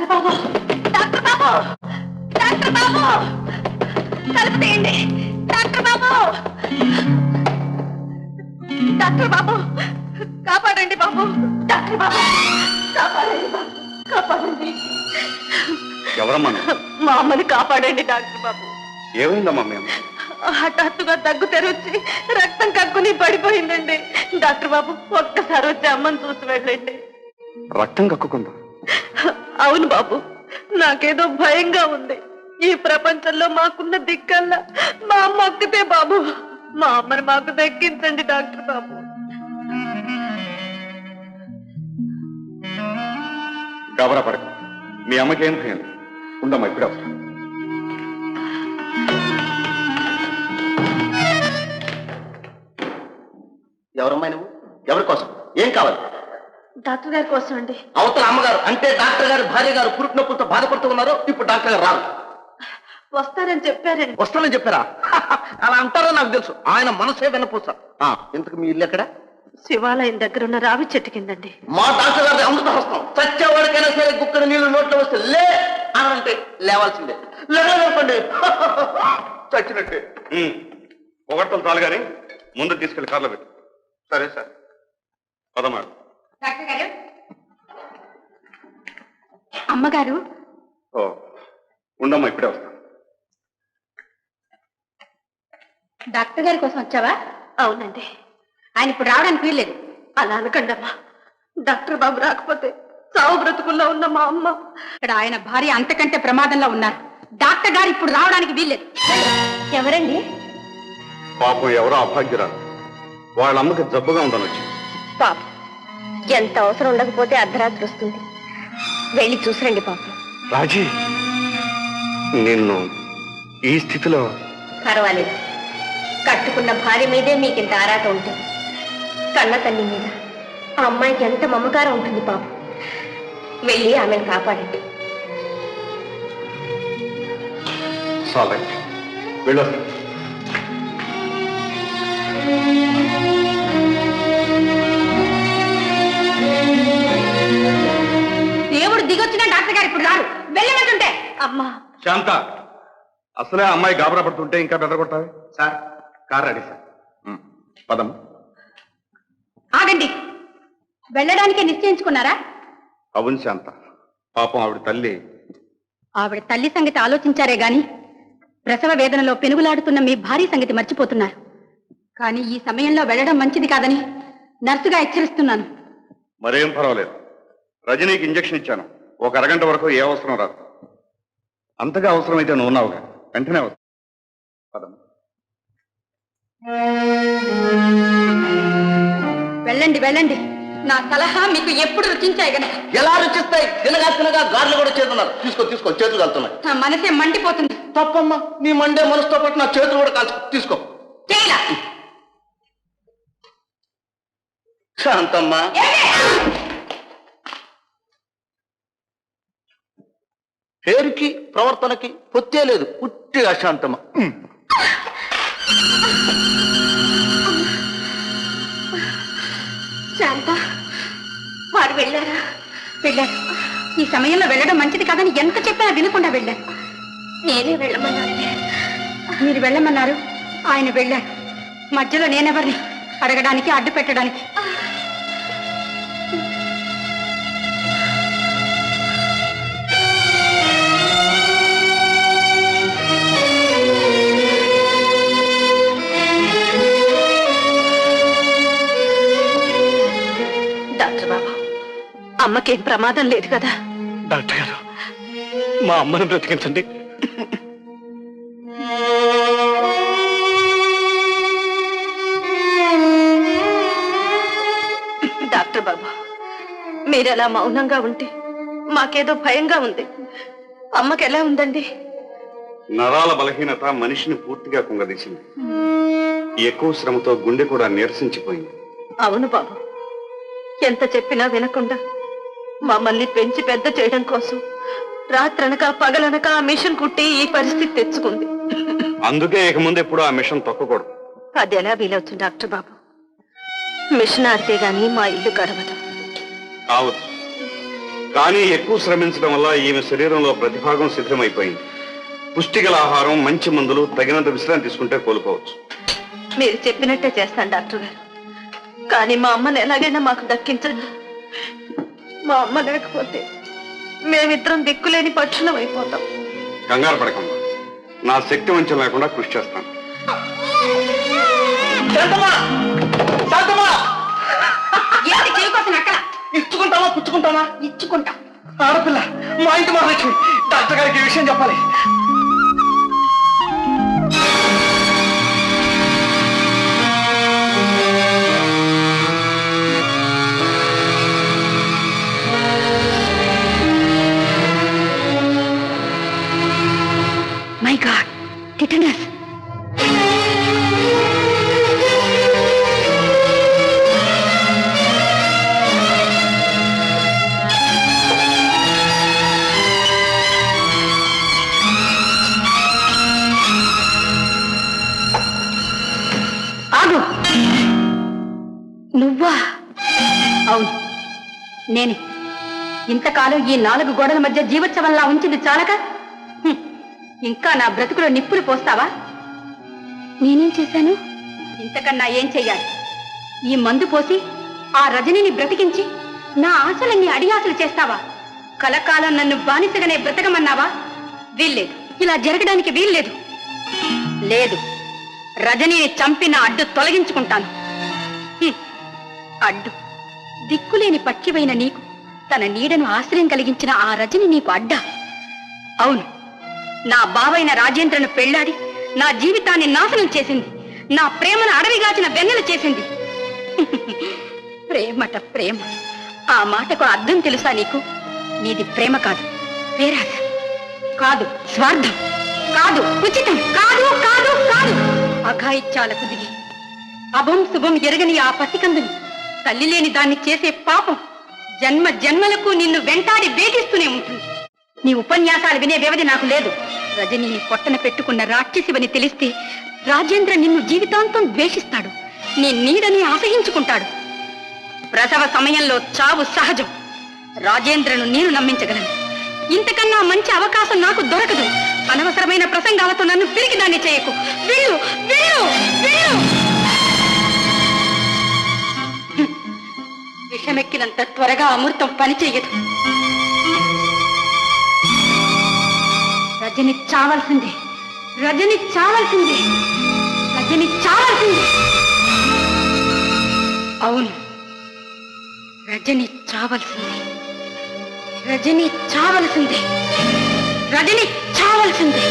Doctor బాబు, doctor బాబు, doctor బాబు, తలుపు తీయండి. Doctor బాబు, doctor బాబు, కాపాడండి బాబు. డాక్టర్ బాబు, కాపాడండి బాబు, కాపాడండి. ఎవరమ్మా? మా అమ్మని కాపాడండి డాక్టర్ బాబు. ఏమైందమ్మా మేము? హఠాత్తుగా దగ్గు తెరొచ్చి రక్తం కక్కుని పడిపోయిందండి. డాక్టర్ బాబు ఒక్కసారి వచ్చి అమ్మని చూసి వెళ్ళండి. రక్తం కక్కుకుందా? అవును బాబు, నాకేదో భయంగా ఉంది. ఈ ప్రపంచంలో మాకున్న దిక్కల్లా మా అమ్మ ఒక్కతే బాబు. మా అమ్మని మాకు దక్కించండి డాక్టర్ బాబు. గాబరా పడకు, మీ అమ్మకేం భయం ఉండమ్మా, ఇప్పుడే వస్తా. ఎవరమ్మా నువ్వు? ఎవరి కోసం? ఏం కావాలి? డాక్టర్ గారి కోసం అండి. అవతల అమ్మగారు అంటే డాక్టర్ గారు భార్య గారు పురుటి నొప్పులతో బాధపడుతూ ఉన్నారు. ఇప్పుడు డాక్టర్ గారు రారు. వస్తారని చెప్పారండి. వస్తానని చెప్పారా? అలా అంటారో నాకు తెలుసు. ఆయన మనసే వినపోసా. ఇంతకు మీ ఇల్లు ఎక్కడ? శివాలయం దగ్గర ఉన్న రావి చెట్టు కిందండి. మా డాక్టర్ గారి అమృత హస్తం. చచ్చేవాడికైనా సరే గుక్కడి నీళ్లు నోట్లో వస్తే లే అనంటే లేవాల్సిందే. లేకపోండి చచ్చినట్టే. పొగట్టలు చాలు కానీ ముందు తీసుకెళ్లి కార్లో పెట్టు. సరే సార్. పదమ్మా. డాక్టర్ గారు, అమ్మగారు. ఓ ఉండమ్మా, ఇప్పుడే వస్తా. డాక్టర్ గారి కోసం వచ్చావా? అవునండి. ఆయన ఇప్పుడు రావడానికి వీల్లేదు. అలా అనకండి అమ్మా. డాక్టర్ బాబు రాకపోతే సావు బ్రతుకుల్లో ఉన్న మా అమ్మ. ఇక్కడ ఆయన భార్య అంతకంటే ప్రమాదంలో ఉన్నారు. డాక్టర్ గారు ఇప్పుడు రావడానికి వీల్లేదు. ఎవరండి? పాపం ఎవరో అభాగ్యురాలు, వాళ్ళ అమ్మకి జబ్బుగా ఉందని వచ్చి. పాప ఎంత అవసరం ఉండకపోతే అర్ధరాత్రి వస్తుంది. వెళ్ళి చూసిరండి పాపం. రాజీ, నిన్ను ఈ స్థితిలో. పర్వాలేదు, కట్టుకున్న భార్య మీదే మీకింత ఆరాటం ఉంటుంది. కన్న తల్లి మీద ఆ అమ్మాయికి ఎంత మమకారం ఉంటుంది పాపం. వెళ్ళి ఆమెను కాపాడండి. సరే వెళ్ళొస్తా. దేవుడు దిగొచ్చిన డాక్టర్ గారు ఇప్పుడు రారు. వెళ్ళమంటుంటే. అమ్మా శాంత, అసలే అమ్మాయి గాబరా పడుతుంటే ఇంకా బెదరగొట్టాలి. Sir car ready sir. పదమ్మా. ఆగండి, వెళ్ళడానికే నిశ్చయించుకున్నారా? అవును శాంత, పాపం ఆవిడ తల్లి. ఆవిడ తల్లి సంగతి ఆలోచించారే గాని ప్రసవ వేదనలో పెనుగులాడుతున్న మీ భార్య సంగతి మర్చిపోతున్నారు. కానీ ఈ సమయంలో వెళ్ళడం మంచిది కాదని నర్సుగా హెచ్చరిస్తున్నాను. మరేం పర్వాలేదు, రజనీకి ఇంజక్షన్ ఇచ్చాను. ఒక అరగంట వరకు ఏ అవసరం రాదు. అంతగా అవసరమైతే నువ్వు ఉన్నావుగా, వెంటనే వస్తా. పదమ్మా. వెళ్ళండి వెళ్ళండి, నా సలహా మీకు ఎప్పుడు రుచించాయి గనక. ఎలా రుచిస్తాయి? తినగా తినగా గార్లు కూడా చేతున్నారు. తీసుకో చేతులు కాలుతున్నాయి. నా మనసే మండిపోతుంది. తప్పమ్మా, నీ మండే మనసుతో పాటు నా చేతులు కూడా కాల్చు. తీసుకో. శాంతమ్మా, పేరుకి ప్రవర్తనకి పొత్తే లేదు. పుట్టి అశాంతమ్మ. శాంత, వారు వెళ్ళారా? వెళ్ళారు. ఈ సమయంలో వెళ్ళడం మంచిది కాదని ఎంత చెప్పినా వినకుండా వెళ్ళారు. నేనే వెళ్ళమన్నాను. మీరు వెళ్ళమన్నారు, ఆయన వెళ్ళారు. మధ్యలో నేనెవరిని అడగడానికి, అడ్డు పెట్టడానికి? డాక్టర్ బాబు, అమ్మకేం ప్రమాదం లేదు కదా? డాక్టర్ గారు, మా అమ్మను బ్రతికించండి. డాక్టర్ బాబు, మీరెలా మౌనంగా ఉంటే మాకేదో భయంగా ఉంది. అమ్మకి ఎలా ఉందండి? నరాల బలహీనత మనిషిని పూర్తిగా కుంగదీసింది. ఎక్కువ శ్రమతో గుండె కూడా నీరసించిపోయింది. అవును బాబు, ఎంత చెప్పినా వినకుండా మమ్మల్ని పెంచి పెద్ద చేయడం కోసం రాత్రనక పగలనక ఆ మిషన్ కుట్టి ఈ పరిస్థితి తెచ్చుకుంది. అందుకే ఇక ముందు ఎప్పుడు ఆ మిషన్ తొక్కకూడదు. అది ఎలా వీలవుతుంది డాక్టర్ బాబు? మిషన్ ఆడితే గాని మా ఇల్లు గడవదు. కావచ్చు, కానీ ఎక్కువ శ్రమించడం వల్ల ఈమె శరీరంలో ప్రతిభాగం శిథిలమైపోయింది. పుష్టిగల ఆహారం, మంచి మందులు, తగినంత విశ్రాంతి తీసుకుంటే కోలుకోవచ్చు. మీరు చెప్పినట్టే చేస్తాను డాక్టర్ గారు. కానీ మా అమ్మని ఎలాగైనా మాకు దక్కించండి. మా అమ్మ లేకపోతే మేమిద్దరం దిక్కులేని పక్షులం అయిపోతాం. కంగారు పడకుండా నా శక్తి వంచన లేకుండా కృషి చేస్తాను. శాంతమ్మా! శాంతమ్మా! ఏంటి చెవి కోసం అక్కడ? ఇచ్చుకుంటావా పుచ్చుకుంటావా? ఇచ్చుకుంటా. ఆడపిల్ల మా ఇంటి మహాలక్ష్మి. డాక్టర్ గారికి ఈ విషయం చెప్పాలి. My God, tetanus. ఆగు. నువ్వా? అవును, నేనే. ఇంతకాలం ఈ 4 గోడల మధ్య జీవోత్సవంలా ఉంచింది చాలక ఇంకా నా బ్రతుకులో నిప్పులు పోస్తావా? నేనేం చేశాను? ఇంతకన్నా ఏం చెయ్యాలి? ఈ మందు పోసి ఆ రజనిని బ్రతికించి నా ఆశలన్నీ అడియాసలు చేస్తావా? కలకాలం నన్ను బానిసగానే బ్రతకమన్నావా? వీల్లేదు, ఇలా జరగడానికి వీల్లేదు. లేదు, రజనీని చంపి నా అడ్డు తొలగించుకుంటాను. అడ్డు దిక్కులేని పక్షివైన నీకు తన నీడను ఆశ్రయం కలిగించిన ఆ రజని నీకు అడ్డా? అవును, నా బావైన రాజేంద్రను పెళ్లాడి నా జీవితాన్ని నాశనం చేసింది. నా ప్రేమను అడవిగాచిన వెన్నెలు చేసింది. ప్రేమట ప్రేమ. ఆ మాటకు అర్థం తెలుసా నీకు? నీది ప్రేమ కాదు, పేరాశ. కాదు స్వార్థం, కాదు ఉచితం, కాదు కాదు కాదు అఘాయిత్యాలకు దిగి అభం శుభం ఎరగని ఆ పసికందుని, తల్లి లేని దాన్ని చేసే పాపం జన్మ జన్మలకు నిన్ను వెంటాడి వేధిస్తూనే ఉంటుంది. నీ ఉపన్యాసాలు వినే వ్యవధి నాకు లేదు. రజనీని పొట్టన పెట్టుకున్న రాక్షసివని తెలిస్తే రాజేంద్ర నిన్ను జీవితాంతం ద్వేషిస్తాడు. నీ నీడని అసహించుకుంటాడు. ప్రసవ సమయంలో చావు సహజం. రాజేంద్రను నేను నమ్మించగలను. ఇంతకన్నా మంచి అవకాశం నాకు దొరకదు. అనవసరమైన ప్రసంగాలతో నన్ను పిరికిదాన్ని చేయకు. వెళ్ళు వెళ్ళు వెళ్ళు. విషమెక్కినంత త్వరగా అమృతం పనిచేయదు. రజని చావాల్సిందే, రజని చావాల్సిందే, రజని చావాల్సిందే. అవును, రజని చావాల్సిందే, రజని చావాల్సిందే, రజని చావాల్సిందే.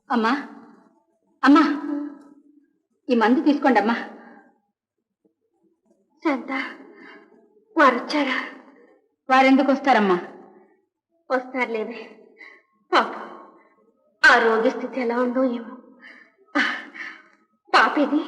అమ్మా, అమ్మా, ఈ మందు తీసుకోండి అమ్మా. శాంత, వారు వచ్చారా? వారెందుకు వస్తారమ్మా? వస్తారులేవే, పాప ఆ రోగి స్థితి ఎలా ఉందో ఏమో. పాప ఇది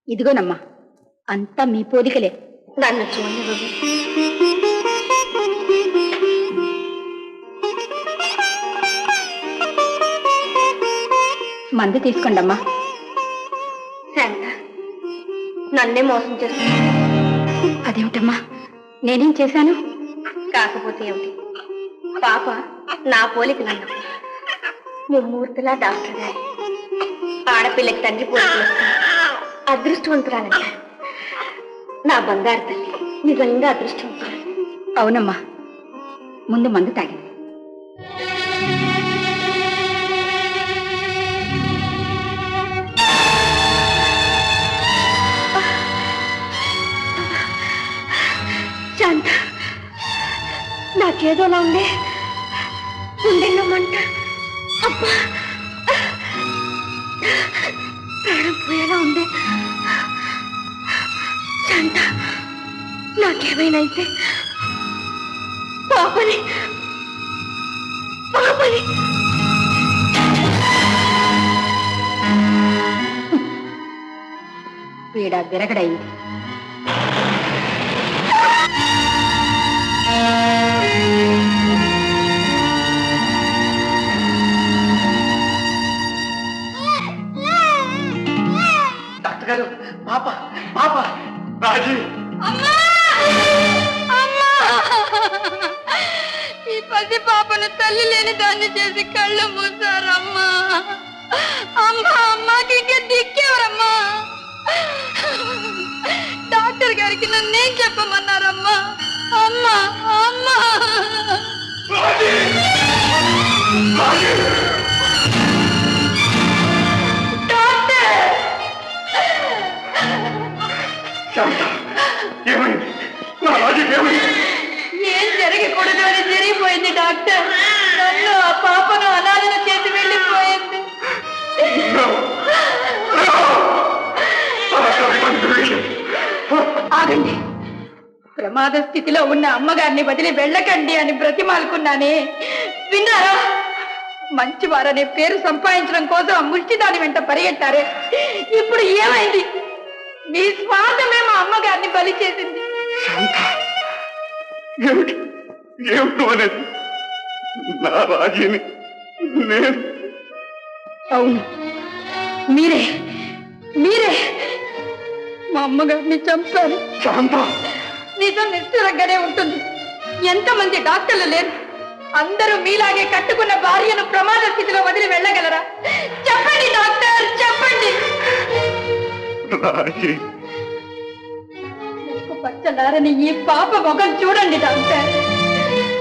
ఇదిగోనమ్మా, అంతా మీ పోలికలే. నన్ను చూడండి. మందు తీసుకోండమ్మా. శాంత, నన్నే మోసం చేస్తాను. అదేమిటమ్మా, నేనేం చేశాను? కాకపోతే ఏమిటి, పాప నా పోలికలన్న ముమ్మూర్తిలా డాక్టర్ గారి ఆడపిల్లకి తండ్రి పోలికలు అదృష్టవంతురాలంట. నా బంగారు తల్లి నిజంగా అదృష్టవంతురాలు. అవునమ్మా, ముందు మందు తాగింది. శాంత, నాకేదోలా ఉండే ఉండేనమ్మంట. అబ్బా, నాకేమైనా అయితే పాపని పాపని వీడా విరగడైంది. డాక్టర్ గారు పాప పాప రాజీ అమ్మా! అమ్మా! ఈ పసి పాపను తల్లి లేని దాన్ని చేసి కళ్ళు మూసారమ్మా. అమ్మా అమ్మాకి ఇంకా దిక్కేవరమ్మా. డాక్టర్ గారికి నన్నేం చెప్పమన్నారమ్మా. అమ్మా అమ్మా డాక్టర్ ఏమైంది? నా రాజీకి ఏమైంది? ఏం జరగకూడదు అని జరిగిపోయింది డాక్టర్. నన్ను ఆ పాపను అనాథన చేసి వెళ్ళిపోయింది. ఆగండి. ప్రమాద స్థితిలో ఉన్న అమ్మగారిని వదిలి వెళ్ళకండి అని బ్రతిమాలుకున్నానే, విన్నారా? మంచివారనే పేరు సంపాదించడం కోసం ఆ ముష్టిదాని వెంట పరిగెట్టారే, ఇప్పుడు ఏమైంది? మీ స్వార్థమే మా అమ్మగారిని బలి చేసింది. ఏమిటి ఏమిటో అనేది? నా రాజీని నేను అవును, మీరే మీరే మా అమ్మగారిని చంపారు. శాంత నిజం నిష్ఠురంగానే ఉంటుంది. ఎంతమంది డాక్టర్లు లేరు. అందరూ మీలాగే కట్టుకున్న భార్యను ప్రమాద స్థితిలో వదిలి వెళ్ళగలరా? చెప్పండి డాక్టర్, చెప్పండి. రాజీ పచ్చలారని ఈ పాప ముఖం చూడండి డాక్టర్.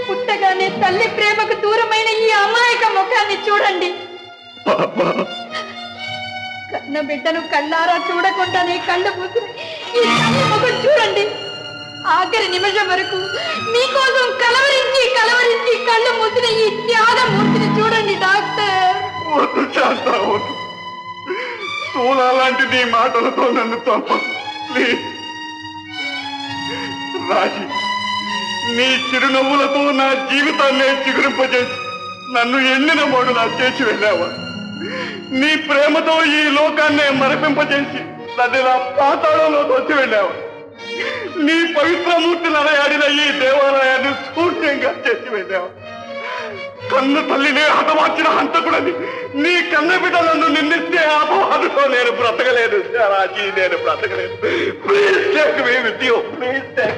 పుట్టగానే తల్లి ప్రేమకు దూరమైన ఈ అమాయక ముఖాన్ని చూడండి. కన్న బిడ్డను కళ్ళారా చూడకుండానే కళ్ళు మూసి ఈ తల్లి ముఖం చూడండి. ఆఖరి నిమిషం వరకు మీకోసం కలవరించి కలవరించి కళ్ళు మూసిన ఈ త్యాగమూర్తిని చూడండి డాక్టర్. వద్దు శాంత, వద్దు. లాంటి నీ మాటలతో నన్ను తప్ప ప్లీజ్. రాజీ, నీ చిరునవ్వులతో నా జీవితాన్ని చిగురింపజేసి నన్ను ఎన్నిన మోడులా చేసి వెళ్ళావా? నీ ప్రేమతో ఈ లోకాన్నే మరపింపజేసి నన్ను నా పాతాళంలో తోచి వెళ్ళావా? నీ పవిత్రమూర్తి నడయాడిన ఈ దేవాలయాన్ని శూన్యంగా చేసి వెళ్ళావా? కన్ను తల్లినే హతమార్చిన హంతకుడని నీ కన్న బిడ్డ నన్ను నిందిస్తే అపవాదుతో నేను బ్రతకలేదు రాజీ, నేను బ్రతకలేదు. Please take me with you, please take